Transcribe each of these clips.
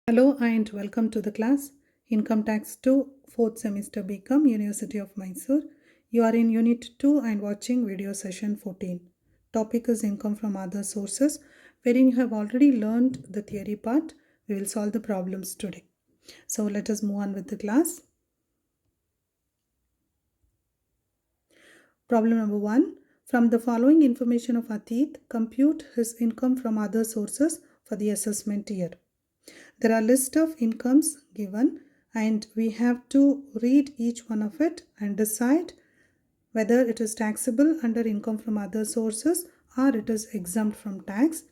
Hello and welcome to the class Income Tax 2 4th semester BCom University of Mysore. You are in Unit 2 and watching video session 14. Topic is income from other sources, wherein you have already learned the theory part. We will solve the problems today. So let us move on with the class. Problem number 1. From the following information of Atit, compute his income from other sources for the assessment year. There are list of incomes given and we have to read each one of it and decide whether it is taxable under income from other sources or it is exempt from tax.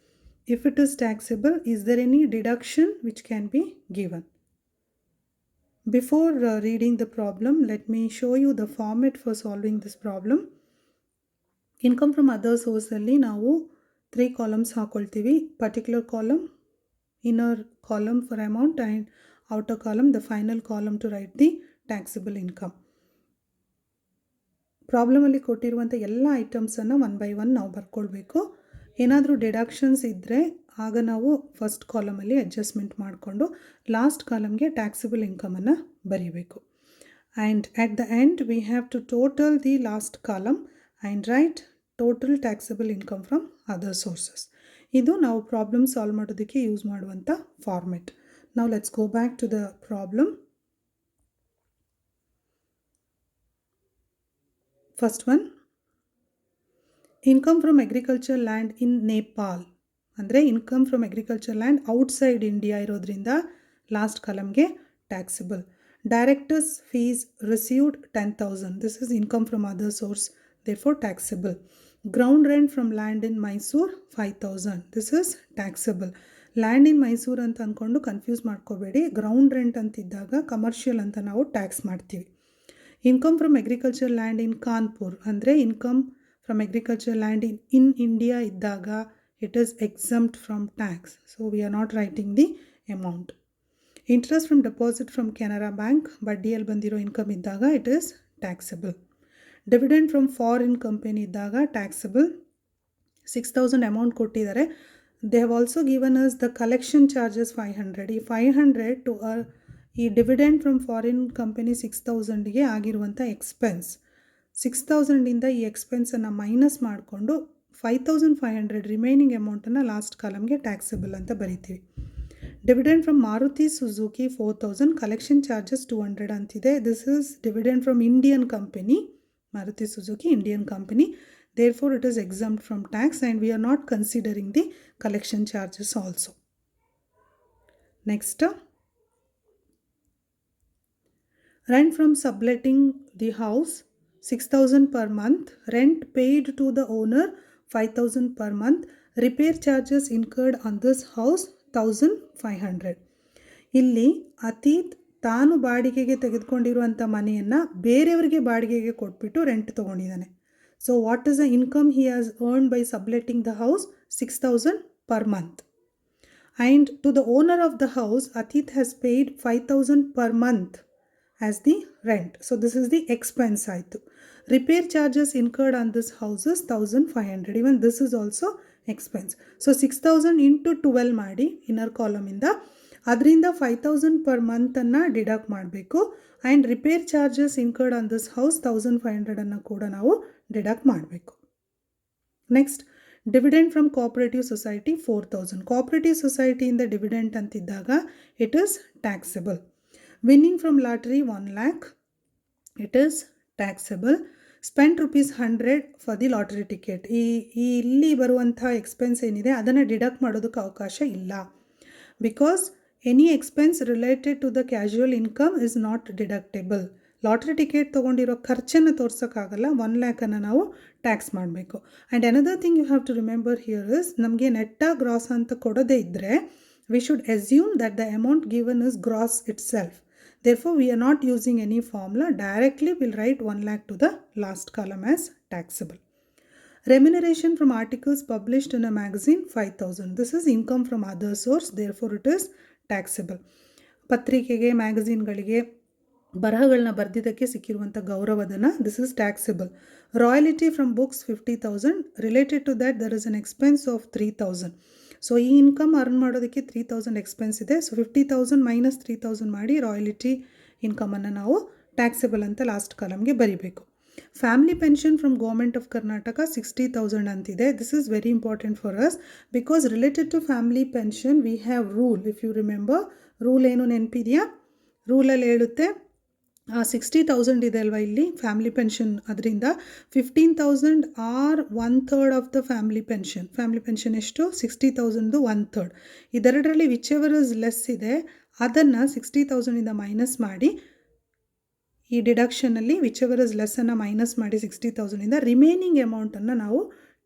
If it is taxable, is there any deduction which can be given? Before reading the problem, let me show you the format for solving this problem. Income from other source alli ನಾವು 3 columns ಹಾಕೊಳ್ತೀವಿ. Particular column, inner column for amount and outer column, the final column to write the taxable income. Problem ಅಲ್ಲಿ ಕೊಟ್ಟಿರುವಂಥ ಎಲ್ಲ ಐಟಮ್ಸನ್ನು one by one ನಾವು ಬರ್ಕೊಳ್ಬೇಕು. ಏನಾದರೂ deductions ಇದ್ದರೆ ಆಗ ನಾವು first ಕಾಲಮಲ್ಲಿ ಅಡ್ಜಸ್ಟ್ಮೆಂಟ್ ಮಾಡಿಕೊಂಡು ಲಾಸ್ಟ್ ಕಾಲಮ್ಗೆ ಟ್ಯಾಕ್ಸಿಬಲ್ ಇನ್ಕಮನ್ನು ಬರೀಬೇಕು. And at the end we have to total the last column and write total taxable income from other sources. ಇದು ನಾವು ಪ್ರಾಬ್ಲಮ್ ಸಾಲ್ವ್ ಮಾಡೋದಕ್ಕೆ ಯೂಸ್ ಮಾಡುವಂಥ ಫಾರ್ಮೆಟ್. ನಾವು let's go back to the problem. First one, income from agriculture land in Nepal. ಅಂದರೆ income from agriculture land outside India ಇರೋದ್ರಿಂದ last ಕಾಲಮ್ಗೆ taxable. Directors fees received 10,000. This is income from other source, therefore taxable. Ground rent from land in Mysore 5,000. This is taxable. Land in Mysuru ಅಂತ ಅಂದ್ಕೊಂಡು confuse ಮಾಡ್ಕೋಬೇಡಿ. Ground rent ಅಂತಿದ್ದಾಗ commercial ಅಂತ ನಾವು tax ಮಾಡ್ತೀವಿ. Income from agriculture land in Kanpur ಅಂದರೆ income from agriculture land in India ಇದ್ದಾಗ it is exempt from tax. So we are not writing the amount. Interest from deposit from Canara bank, ಬಡ್ಡಿಯಲ್ಲಿ ಬಂದಿರೋ income ಇದ್ದಾಗ it is taxable. Dividend from foreign company ಇದ್ದಾಗ taxable. 6,000 amount ಕೊಟ್ಟಿದ್ದಾರೆ. They have also given us the collection charges 500. ಈ 500 to ಈ dividend from foreign company 6,000ಗೆ ಆಗಿರುವಂಥ expense. 6,000ಇಂದ ಈ ಎಕ್ಸ್ಪೆನ್ಸನ್ನು minus ಮಾಡಿಕೊಂಡು 5,500 ರಿಮೈನಿಂಗ್ ಅಮೌಂಟನ್ನು ಲಾಸ್ಟ್ ಕಾಲಮ್ಗೆ ಟ್ಯಾಕ್ಸಬಲ್ ಅಂತ ಬರಿತೀವಿ. Dividend from Maruti Suzuki 4,000, collection charges 200 ಅಂತಿದೆ. This is dividend from Indian company, Maruti Suzuki Indian company, therefore it is exempt from tax and we are not considering the collection charges also. Next, rent from subletting the house 6,000 per month, rent paid to the owner 5,000 per month, repair charges incurred on this house 1,500. ಇಲ್ಲಿ ಅತೀತ್ ತಾನು ಬಾಡಿಗೆಗೆ ತೆಗೆದುಕೊಂಡಿರುವಂಥ ಮನೆಯನ್ನು ಬೇರೆಯವರಿಗೆ ಬಾಡಿಗೆಗೆ ಕೊಟ್ಬಿಟ್ಟು rent ತೊಗೊಂಡಿದ್ದಾನೆ. So what is the income he has earn by subletting the house? 6,000 per month. And to the owner of the house Ateet has paid 5,000 per month as the rent. So this is the expense ಆಯಿತು. Repair charges incurred on this houses 1,500. Even this is also expense. So 6,000 into 12 ಮಾಡಿ inner ಕಾಲಮಿಂದ, ಅದರಿಂದ 5,000 per ಮಂತನ್ನು deduct ಮಾಡಬೇಕು. And repair charges incurred on this house 1,500 ಕೂಡ ನಾವು deduct ಮಾಡಬೇಕು. Next, dividend from cooperative society 4,000. ಕೋಆಪರೇಟಿವ್ ಸೊಸೈಟಿಯಿಂದ ಡಿವಿಡೆಂಟ್ ಅಂತಿದ್ದಾಗ it is taxable. Winning from lottery 1 lakh, it is taxable. Spend ₹100 for the lottery ticket. ಇಲ್ಲಿ ಬರುವಂಥ ಎಕ್ಸ್ಪೆನ್ಸ್ ಏನಿದೆ ಅದನ್ನು ಡಿಡಕ್ಟ್ ಮಾಡೋದಕ್ಕೆ ಅವಕಾಶ ಇಲ್ಲ. Because any expense related to the casual income is not deductible. Lottery ticket ತೊಗೊಂಡಿರೋ ಖರ್ಚನ್ನು ತೋರ್ಸೋಕ್ಕಾಗಲ್ಲ. 1 lakh ನಾವು ಟ್ಯಾಕ್ಸ್ ಮಾಡಬೇಕು. And another thing you have to remember here is, ನಮಗೆ ನೆಟ್ಟ ಗ್ರಾಸ್ ಅಂತ ಕೊಡೋದೇ ಇದ್ದರೆ we should assume that the amount given is gross itself. Therefore, we are not using any formula. Directly we'll write 1 lakh to the last column as taxable. Remuneration from articles published in a magazine 5,000. This is income from other source, therefore it is taxable. ಪತ್ರಿಕೆಗೆ, ಮ್ಯಾಗಝೀನ್ಗಳಿಗೆ ಬರಹಗಳನ್ನ ಬರೆದಿದ್ದಕ್ಕೆ ಸಿಕ್ಕಿರುವಂಥ ಗೌರವಧನ, this is taxable. Royalty from books 50,000. Related to that there is an expense of 3,000. So ಈ income earn ಮಾಡೋದಕ್ಕೆ 3000 expense ಇದೆ. So 50,000 minus 3000 ಮಾಡಿ royalty ಇನ್ಕಮನ್ನು ನಾವು taxable ಅಂತ ಲಾಸ್ಟ್ ಕಾಲಮ್ಗೆ ಬರೀಬೇಕು. Family pension from government of Karnataka 60,000 ಅಂತಿದೆ. This is very important for us because related to family pension we have rule. If you remember rule ಏನು ನೆನಪಿದೆಯಾ? ರೂಲಲ್ಲಿ ಹೇಳುತ್ತೆ 60,000 ಇದೆ ಅಲ್ವಾ ಇಲ್ಲಿ ಫ್ಯಾಮಿಲಿ ಪೆನ್ಷನ್, ಅದರಿಂದ 15,000 or 1/3 of the family pension. Family pension ಎಷ್ಟು? 60,000 1/3. ಇದೆರಡರಲ್ಲಿ ವಿಚ್ ಎವರ್ ಇಸ್ ಲೆಸ್ ಇದೆ ಅದನ್ನು 60,000ಇಂದ ಮೈನಸ್ ಮಾಡಿ, ಈ ಡಿಡಕ್ಷನಲ್ಲಿ ವಿಚ್ ಎವರ್ ಇಸ್ ಲೆಸ್ಸನ್ನು ಮೈನಸ್ ಮಾಡಿ 60,000ಇಂದ ರಿಮೈನಿಂಗ್ ಅಮೌಂಟನ್ನು ನಾವು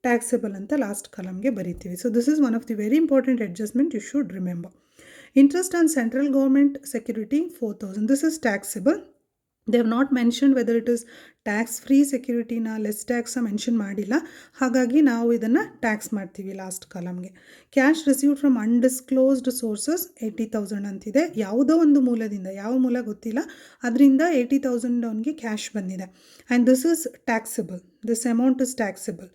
ಟ್ಯಾಕ್ಸೇಬಲ್ ಅಂತ ಲಾಸ್ಟ್ ಕಾಲಮ್ಗೆ ಬರಿತೀವಿ. So this is one of the very important adjustment you should remember. Interest on central government security 4,000. This is taxable. They have not mention whether it is tax free ಸೆಕ್ಯೂರಿಟಿನ less tax mention ಮಾಡಿಲ್ಲ, ಹಾಗಾಗಿ ನಾವು ಇದನ್ನು tax ಮಾಡ್ತೀವಿ last ಕಾಲಮ್ಗೆ. Cash received from undisclosed sources 80,000 ಅಂತಿದೆ. ಯಾವುದೋ ಒಂದು ಮೂಲದಿಂದ, ಯಾವ ಮೂಲ ಗೊತ್ತಿಲ್ಲ, ಅದರಿಂದ 80,000 ಅವನಿಗೆ ಕ್ಯಾಶ್ ಬಂದಿದೆ. And this is taxable. This amount is taxable.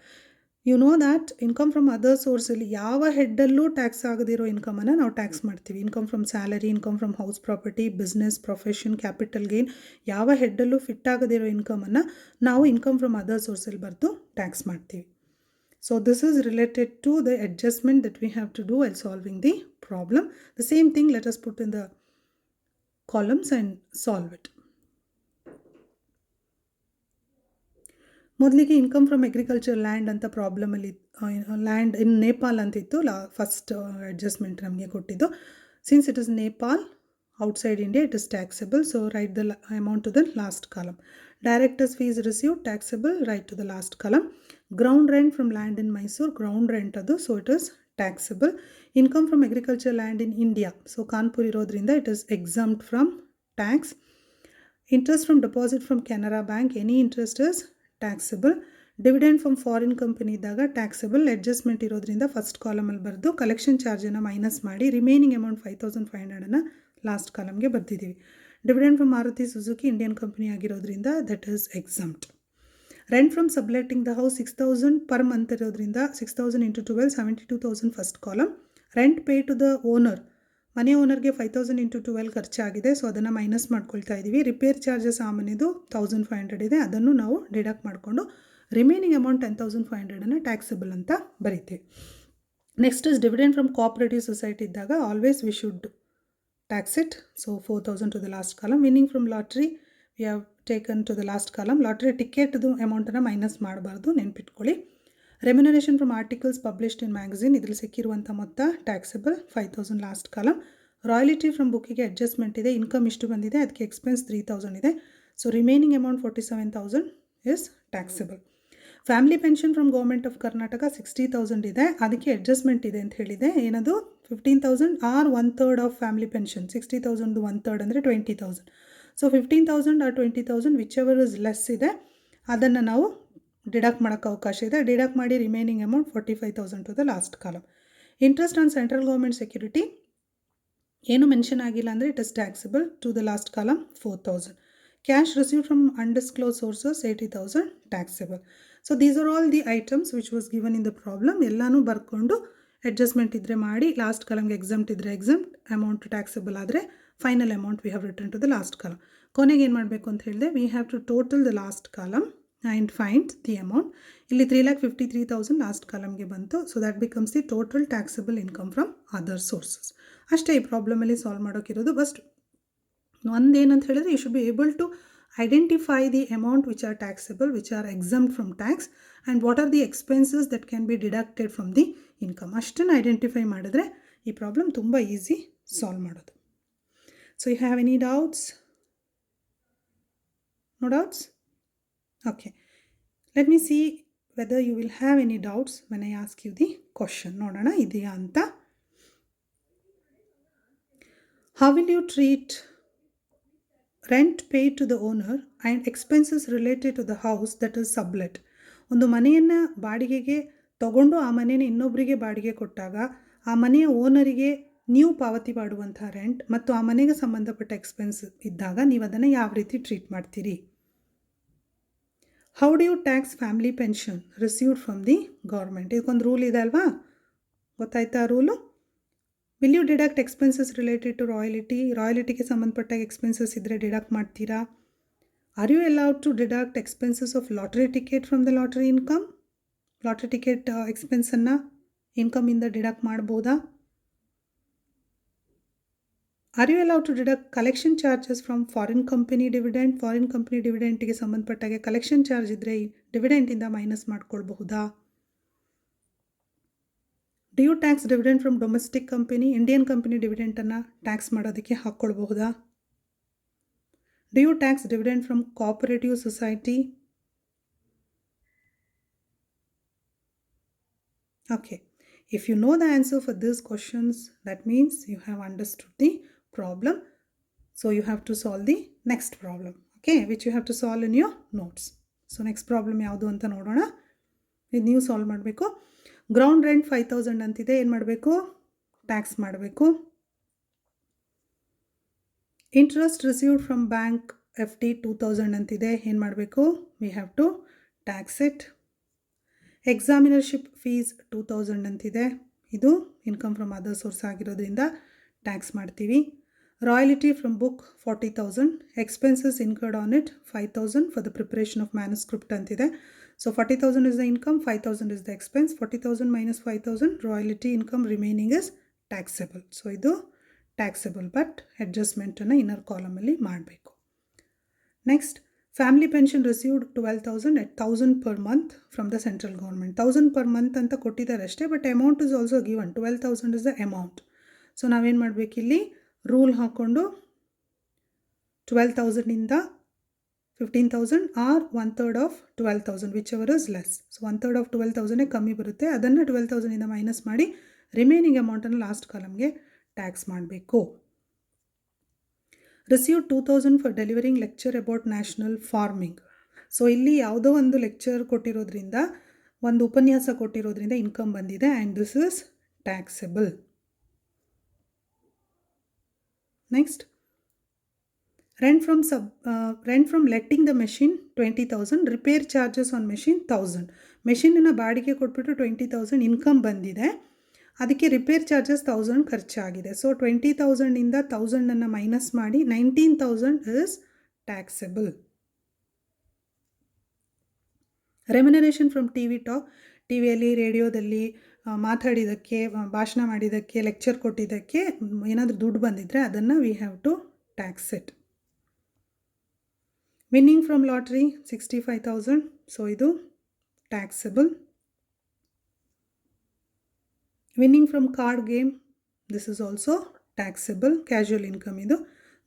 You know that income from other ಸೋರ್ಸಲ್ಲಿ ಯಾವ ಹೆಡ್ಡಲ್ಲೂ ಟ್ಯಾಕ್ಸ್ ಆಗದಿರೋ ಇನ್ಕಮನ್ನು ನಾವು ಟ್ಯಾಕ್ಸ್ ಮಾಡ್ತೀವಿ. Income from salary, income from house property, business, profession, capital gain, ಯಾವ ಹೆಡ್ಡಲ್ಲೂ ಫಿಟ್ ಆಗದಿರೋ ಇನ್ಕಮನ್ನು ನಾವು ಇನ್ಕಮ್ ಫ್ರಮ್ ಅದರ್ ಸೋರ್ಸಲ್ಲಿ ಬರೆದು ಟ್ಯಾಕ್ಸ್ ಮಾಡ್ತೀವಿ. So this is related to the adjustment that we have to do while solving the problem. The same thing let us put in the columns and solve it. ಮೊದಲಿಗೆ income from agriculture land ಅಂತ ಪ್ರಾಬ್ಲಮಲ್ಲಿ land in Nepal ಅಂತಿತ್ತು. First adjustment ನಮಗೆ ಕೊಟ್ಟಿದ್ದು. Since it is Nepal outside India it is taxable. So write the amount to the last column. Directors fees receive taxable, write to the last column. Ground rent from land in Mysuru, ground rent ಅದು, so it is taxable. Income from agriculture land in India, so Kanpur ಇರೋದ್ರಿಂದ it is exempt from tax. Interest from deposit from Canara bank, any interest is taxable. Dividend from foreign company ಇದ್ದಾಗ taxable. Adjustment ಇರೋದ್ರಿಂದ first ಕಾಲಮಲ್ಲಿ ಬರೆದು collection ಚಾರ್ಜನ್ನು minus ಮಾಡಿ remaining amount 5,500 last ಕಾಲಮ್ಗೆ ಬರ್ತಿದ್ದೀವಿ. Dividend from Maruti Suzuki Indian company ಆಗಿರೋದ್ರಿಂದ that is exempt. Rent from subletting the house 6,000 per month ಇರೋದ್ರಿಂದ 6,000 into 12 72,000 first column. Rent pay to the owner, ಮನೆ ಓನರ್ಗೆ 5,000 into 12 ಖರ್ಚಾಗಿದೆ, ಸೊ ಅದನ್ನು ಮೈನಸ್ ಮಾಡ್ಕೊಳ್ತಾ ಇದ್ದೀವಿ. ರಿಪೇರ್ ಚಾರ್ಜಸ್ ಆ ಮನೆದು 1,500 ಇದೆ, ಅದನ್ನು ನಾವು ಡಿಡಕ್ಟ್ ಮಾಡಿಕೊಂಡು ರಿಮೈನಿಂಗ್ ಅಮೌಂಟ್ 10,500 ಟ್ಯಾಕ್ಸಬಲ್ ಅಂತ ಬರೀತೀವಿ. Next is dividend from cooperative society ಇದ್ದಾಗ always we should tax it. So 4,000 to the last column. Winning from lottery we have taken to the last column. Lottery ಟಿಕೆಟ್ದು ಅಮೌಂಟನ್ನು minus ಮಾಡಬಾರ್ದು, ನೆನ್ಪಿಟ್ಕೊಳ್ಳಿ. Remuneration from articles published in magazine, ಇದರಲ್ಲಿ ಸಿಕ್ಕಿರುವಂಥ ಮೊತ್ತ taxable, 5,000 last column. Royalty from ಬುಕ್ಕಿಗೆ adjustment ಇದೆ, income ಇಷ್ಟು ಬಂದಿದೆ, ಅದಕ್ಕೆ ಎಕ್ಸ್ಪೆನ್ಸ್ 3,000 ಇದೆ, so remaining amount 47,000 is taxable. Family pension from government of Karnataka 60,000 ಇದೆ, ಅದಕ್ಕೆ ಅಡ್ಜಸ್ಟ್ಮೆಂಟ್ ಇದೆ ಅಂತ ಹೇಳಿದೆ. ಏನದು? 15,000 ಆರ್ 1/3 ಆಫ್ ಫ್ಯಾಮಿಲಿ ಪೆನ್ಷನ್. 60,000 1/3 ಅಂದರೆ 20,000. So 15,000 or 20,000 which ever is less ಇದೆ ಅದನ್ನು ನಾವು ಡಿಡಕ್ಟ್ ಮಾಡೋಕ್ಕೆ ಅವಕಾಶ ಇದೆ. ಡಿಡಕ್ಟ್ ಮಾಡಿ remaining amount 45,000 to the last column. Interest on central government security ಏನು ಮೆನ್ಷನ್ ಆಗಿಲ್ಲ ಅಂದರೆ it is taxable, to the last column 4,000. Cash receive from undisclosed sources 80,000 taxable. So these are all the items which was given in the problem. ಎಲ್ಲನೂ ಬರ್ಕೊಂಡು adjustment ಇದ್ದರೆ ಮಾಡಿ, last ಕಾಲಮ್ಗೆ exempt ಇದ್ದರೆ exempt, amount taxable ಆದರೆ final amount we have return to the last column. ಕೊನೆಗೆ ಏನು ಮಾಡಬೇಕು ಅಂತ ಹೇಳಿದೆ, we have to total the last column and find the amount. ಇಲ್ಲಿ 3,53,000 ಲಾಸ್ಟ್ ಕಾಲಮ್ಗೆ ಬಂತು, so that becomes the total taxable income from other sources. ಅಷ್ಟೇ ಈ ಪ್ರಾಬ್ಲಮಲ್ಲಿ ಸಾಲ್ವ್ ಮಾಡೋಕ್ಕಿರೋದು. ಬಸ್ಟ್ ಒಂದೇನಂತ ಹೇಳಿದ್ರೆ, you should be able to identify the amount which are taxable, which are exempt from tax, and what are the expenses that can be deducted from the income. ಅಷ್ಟನ್ನು identify ಮಾಡಿದ್ರೆ ಈ ಪ್ರಾಬ್ಲಮ್ ತುಂಬ easy solve ಮಾಡೋದು. So you have any doubts? No doubts? Okay. Let me see whether you will have any doubts when I ask you the question. Nodana idiya anta. How will you treat rent paid to the owner and expenses related to the house that is sublet? ಒಂದು ಮನೆಯನ್ನು ಬಾಡಿಗೆಗೆ ತಗೊಂಡು ಆ ಮನೆಯನ್ನು ಇನ್ನೊಬ್ಬರಿಗೆ ಬಾಡಿಗೆ ಕೊಟ್ಟಾಗ ಆ ಮನೆಯ ಓನರಿಗೆ ನೀವು ಪಾವತಿ ಮಾಡುವಂಥ ರೆಂಟ್ ಮತ್ತು ಆ ಮನೆಗೆ ಸಂಬಂಧಪಟ್ಟ ಎಕ್ಸ್ಪೆನ್ಸ್ ಇದ್ದಾಗ ನೀವು ಅದನ್ನು ಯಾವ ರೀತಿ ಟ್ರೀಟ್ ಮಾಡ್ತೀರಿ? How do you tax family pension received from the government? ಇದಕ್ಕೊಂದು ರೂಲ್ ಇದೆ ಅಲ್ವಾ, ಗೊತ್ತಾಯ್ತಾ rule? Will you deduct expenses related to ರಾಯಲಿಟಿಗೆ ಸಂಬಂಧಪಟ್ಟಾಗ ಎಕ್ಸ್ಪೆನ್ಸಸ್ ಇದ್ದರೆ ಡಿಡಕ್ಟ್ ಮಾಡ್ತೀರಾ? Are you allowed to deduct expenses of lottery ticket from the lottery income? Lottery ticket ಎಕ್ಸ್ಪೆನ್ಸನ್ನು ಇನ್ಕಮಿಂದ ಡಿಡಕ್ಟ್ ಮಾಡ್ಬೋದಾ? Are you allowed to deduct collection charges from foreign company dividend? Foreign company ಡಿವಿಡೆಂಟಿಗೆ ಸಂಬಂಧಪಟ್ಟಾಗೆ collection charge ಇದ್ದರೆ ಡಿವಿಡೆಂಟಿಂದ minus ಮಾಡ್ಕೊಳ್ಬಹುದಾ? Do you tax dividend from domestic company? Indian company ಡಿವಿಡೆಂಟನ್ನು tax ಮಾಡೋದಕ್ಕೆ ಹಾಕ್ಕೊಳ್ಬಹುದಾ? Do you tax dividend from cooperative society? Okay, if you know the answer for these questions, that means you have understood the problem. So you have to solve the next problem, okay, which you have to solve in your notes. So next problem ಯಾವುದು ಅಂತ ನೋಡೋಣ. ಇದು ನೀವು solve ಮಾಡಬೇಕು. Ground rent 5000 ಅಂತಿದೆ. ಏನು ಮಾಡಬೇಕು? Tax ಮಾಡಬೇಕು. Interest received from bank FD 2000 ಅಂತಿದೆ. ಏನು ಮಾಡಬೇಕು? We have to tax it. Examinership fees 2000 ಅಂತಿದೆ. ಇದು ಇನ್ಕಮ್ ಫ್ರಮ್ ಅದರ್ ಸೋರ್ಸ್ ಆಗಿರೋದ್ರಿಂದ ಟ್ಯಾಕ್ಸ್ ಮಾಡ್ತೀವಿ. Royalty from book 40,000. Expenses incurred on it 5,000 for the preparation of manuscript ಅಂತಿದೆ. So 40,000 is the income, 5,000 is the expense. 40,000 minus 5,000 royalty income remaining is taxable. So ಇದು taxable, but ಅಡ್ಜಸ್ಟ್ಮೆಂಟನ್ನು inner ಕಾಲಮಲ್ಲಿ ಮಾಡಬೇಕು. Next, family pension received 12,000 at 1,000 per month from the central government. 1,000 per month ಅಂತ ಕೊಟ್ಟಿದ್ದಾರೆ ಅಷ್ಟೇ, but amount is also given. 12,000 is the amount. So ನಾವೇನು ಮಾಡಬೇಕಿಲ್ಲಿ? Rule ಹಾಕ್ಕೊಂಡು 12,000ಇಂದ 15,000 or 1/3 of 12,000 which ever is less. So 1/3 of 12,000 ಕಮ್ಮಿ ಬರುತ್ತೆ. ಅದನ್ನು 12,000ಇಂದ ಮೈನಸ್ ಮಾಡಿ ರಿಮೈನಿಂಗ್ ಅಮೌಂಟನ್ನು ಲಾಸ್ಟ್ ಕಾಲಮ್ಗೆ ಟ್ಯಾಕ್ಸ್ ಮಾಡಬೇಕು. Received 2,000 for delivering lecture about national farming. So ಇಲ್ಲಿ ಯಾವುದೋ ಒಂದು ಲೆಕ್ಚರ್ ಕೊಟ್ಟಿರೋದ್ರಿಂದ, ಒಂದು ಉಪನ್ಯಾಸ ಕೊಟ್ಟಿರೋದ್ರಿಂದ ಇನ್ಕಮ್ ಬಂದಿದೆ, and this is taxable. Next, rent from letting the machine 20,000. Repair charges on machine 1,000. ಮೆಷಿನನ್ನು ಬಾಡಿಗೆ ಕೊಟ್ಬಿಟ್ಟು 20,000 ಇನ್ಕಮ್ ಬಂದಿದೆ, ಅದಕ್ಕೆ ರಿಪೇರ್ ಚಾರ್ಜಸ್ 1,000 ಖರ್ಚಾಗಿದೆ. ಸೊ 20,000ಇಂದ 1,000ಅನ್ನು ಮೈನಸ್ ಮಾಡಿ 19,000 is taxable. Remuneration from T we talk. ಟಿವಿಯಲ್ಲಿ ರೇಡಿಯೋದಲ್ಲಿ ಮಾತಾಡಿದ್ದಕ್ಕೆ, ಭಾಷಣ ಮಾಡಿದ್ದಕ್ಕೆ, ಲೆಕ್ಚರ್ ಕೊಟ್ಟಿದ್ದಕ್ಕೆ ಏನಾದರೂ ದುಡ್ಡು ಬಂದಿದ್ದರೆ ಅದನ್ನು we have to tax it. Winning from lottery 65,000. So ಇದು taxable. Winning from card game, this is also taxable. Casual income ಇದು.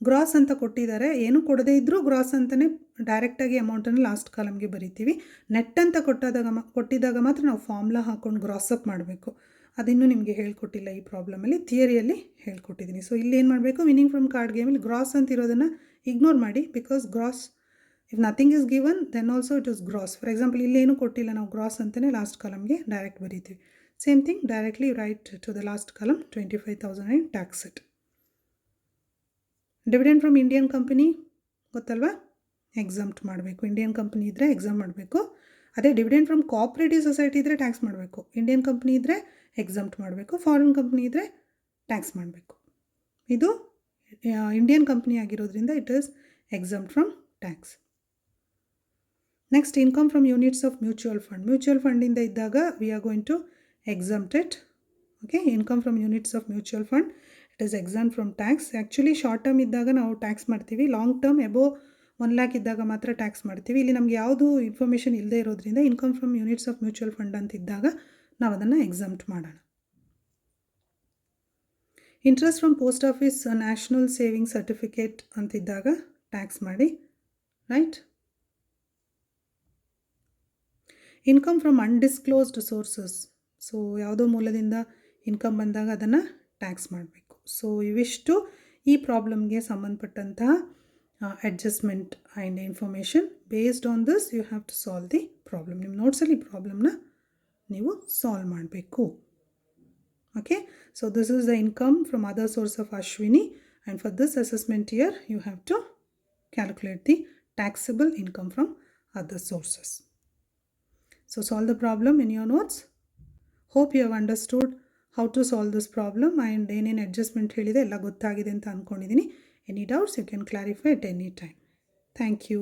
ಗ್ರಾಸ್ ಅಂತ ಕೊಟ್ಟಿದ್ದಾರೆ, ಏನು ಕೊಡದೇ ಇದ್ದರೂ ಗ್ರಾಸ್ ಅಂತಲೇ ಡೈರೆಕ್ಟಾಗಿ ಅಮೌಂಟನ್ನು ಲಾಸ್ಟ್ ಕಾಲಮ್ಗೆ ಬರಿತೀವಿ. ನೆಟ್ ಅಂತ ಕೊಟ್ಟಿದ್ದಾಗ ಮಾತ್ರ ನಾವು ಫಾರ್ಮ್ಲಾ ಹಾಕ್ಕೊಂಡು ಗ್ರಾಸ್ ಅಪ್ ಮಾಡಬೇಕು. ಅದಿನ್ನೂ ನಿಮಗೆ ಹೇಳ್ಕೊಟ್ಟಿಲ್ಲ ಈ ಪ್ರಾಬ್ಲಮಲ್ಲಿ, ಥಿಯರಿಯಲ್ಲಿ ಹೇಳ್ಕೊಟ್ಟಿದ್ದೀನಿ. ಸೊ ಇಲ್ಲಿ ಏನು ಮಾಡಬೇಕು? ವಿನ್ನಿಂಗ್ ಫ್ರಮ್ ಕಾರ್ಡ್ ಗೇಮಲ್ಲಿ ಗ್ರಾಸ್ ಅಂತ ಇರೋದನ್ನು ಇಗ್ನೋರ್ ಮಾಡಿ, because gross, if nothing is given then also it is gross. For example ಇಲ್ಲೇನು ಕೊಟ್ಟಿಲ್ಲ, ನಾವು ಗ್ರಾಸ್ ಅಂತಲೇ ಲಾಸ್ಟ್ ಕಾಲಮ್ಗೆ ಡೈರೆಕ್ಟ್ ಬರೀತೀವಿ. Same thing, directly write to the last column 25,000 and tax it. Dividend from Indian company ಗೊತ್ತಲ್ವಾ? Exempt ಮಾಡಬೇಕು. Indian company ಇದ್ದರೆ exempt ಮಾಡಬೇಕು. ಅದೇ ಡಿವಿಡೆಂಡ್ ಫ್ರಮ್ ಕೋಆಪರೇಟಿವ್ ಸೊಸೈಟಿ ಇದ್ದರೆ ಟ್ಯಾಕ್ಸ್ ಮಾಡಬೇಕು. ಇಂಡಿಯನ್ ಕಂಪ್ನಿ ಇದ್ದರೆ ಎಕ್ಸಮ್ಟ್ ಮಾಡಬೇಕು. ಫಾರಿನ್ ಕಂಪ್ನಿ ಇದ್ದರೆ ಟ್ಯಾಕ್ಸ್ ಮಾಡಬೇಕು. ಇದು ಇಂಡಿಯನ್ ಕಂಪ್ನಿ ಆಗಿರೋದ್ರಿಂದ it is exempt from tax. Next, income from units of mutual fund. Mutual ಫಂಡಿಂದ ಇದ್ದಾಗ we are going to exempt it. Okay, income from units of mutual fund, it is exempt from tax. Actually short term ಇದ್ದಾಗ ನಾವು tax ಮಾಡ್ತೀವಿ, long term above 1 lakh ಇದ್ದಾಗ ಮಾತ್ರ tax ಮಾಡ್ತೀವಿ. ಇಲ್ಲಿ ನಮಗೆ ಯಾವುದು ಇನ್ಫಾರ್ಮೇಷನ್ ಇಲ್ಲದೆ ಇರೋದ್ರಿಂದ income from units of mutual fund ಅಂತಿದ್ದಾಗ ನಾವು ಅದನ್ನು ಎಕ್ಸಮ್ಟ್ ಮಾಡೋಣ. Interest from post office national saving certificate ಅಂತಿದ್ದಾಗ ಟ್ಯಾಕ್ಸ್ ಮಾಡಿ, right. Income from undisclosed sources. So ಯಾವುದೋ ಮೂಲದಿಂದ ಇನ್ಕಮ್ ಬಂದಾಗ ಅದನ್ನು ಟ್ಯಾಕ್ಸ್ ಮಾಡಬೇಕು. ಸೊ ಇವಿಷ್ಟು ಈ ಪ್ರಾಬ್ಲಮ್ಗೆ ಸಂಬಂಧಪಟ್ಟಂತಹ adjustment and information. Based on this you have to solve the problem. ನಿಮ್ಮ ನೋಟ್ಸಲ್ಲಿ ಈ ಪ್ರಾಬ್ಲಮ್ನ ನೀವು ಸಾಲ್ವ್ ಮಾಡಬೇಕು. Okay, so this is the income from other source of Ashwini, and for this assessment year you have to calculate the taxable income from other sources. So solve the problem in your notes. Hope you have understood how to solve this problem and ಏನೇನು adjustment ಹೇಳಿದೆ ಎಲ್ಲ ಗೊತ್ತಾಗಿದೆ ಅಂತ ಅಂದ್ಕೊಂಡಿದ್ದೀನಿ. Any doubts you can clarify at any time. Thank you.